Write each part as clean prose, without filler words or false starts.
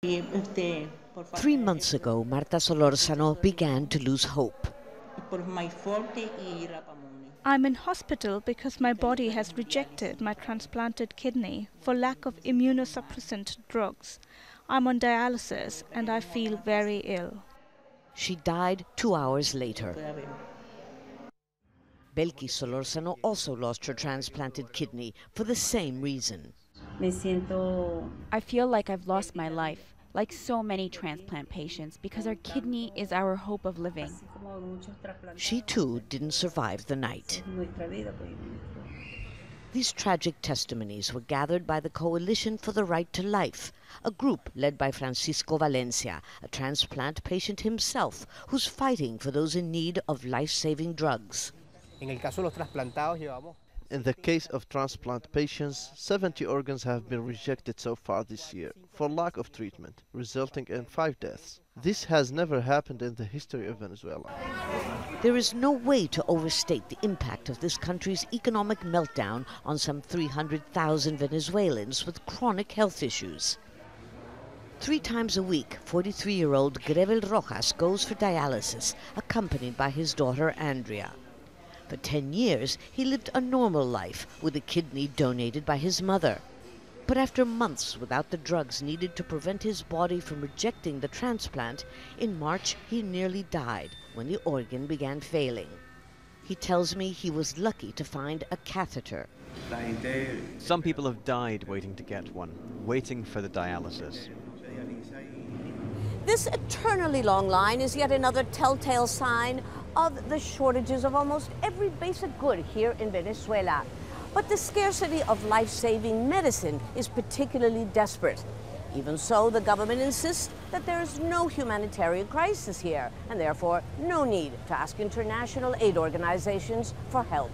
3 months ago, Marta Solórzano began to lose hope. I'm in hospital because my body has rejected my transplanted kidney for lack of immunosuppressant drugs. I'm on dialysis and I feel very ill. She died 2 hours later. Belki Solórzano also lost her transplanted kidney for the same reason. I feel like I've lost my life, like so many transplant patients, because our kidney is our hope of living. She too didn't survive the night. These tragic testimonies were gathered by the Coalition for the Right to Life, a group led by Francisco Valencia, a transplant patient himself who's fighting for those in need of life-saving drugs. In the case of transplant patients, 70 organs have been rejected so far this year for lack of treatment, resulting in 5 deaths. This has never happened in the history of Venezuela. There is no way to overstate the impact of this country's economic meltdown on some 300,000 Venezuelans with chronic health issues. 3 times a week, 43-year-old GREVEL ROJAS goes for dialysis, accompanied by his daughter Andrea. For 10 years, he lived a normal life with a kidney donated by his mother. But after months without the drugs needed to prevent his body from rejecting the transplant, in March he nearly died when the organ began failing. He tells me he was lucky to find a catheter. Some people have died waiting to get one, waiting for the dialysis. This eternally long line is yet another telltale sign of the shortages of almost every basic good here in Venezuela. But the scarcity of life-saving medicine is particularly desperate. Even so, the government insists that there is no humanitarian crisis here, and therefore no need to ask international aid organizations for help.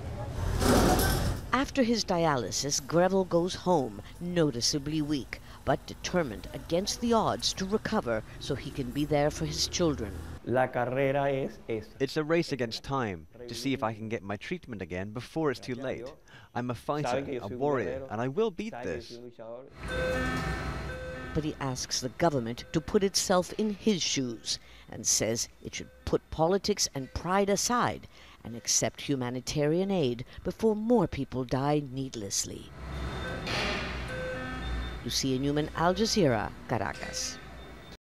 After his dialysis, GREVEL goes home, noticeably weak, but determined against the odds to recover so he can be there for his children. It's a race against time to see if I can get my treatment again before it's too late. I'm a fighter, a warrior, and I will beat this. But he asks the government to put itself in his shoes and says it should put politics and pride aside and accept humanitarian aid before more people die needlessly. Lucia Newman, Al Jazeera, Caracas.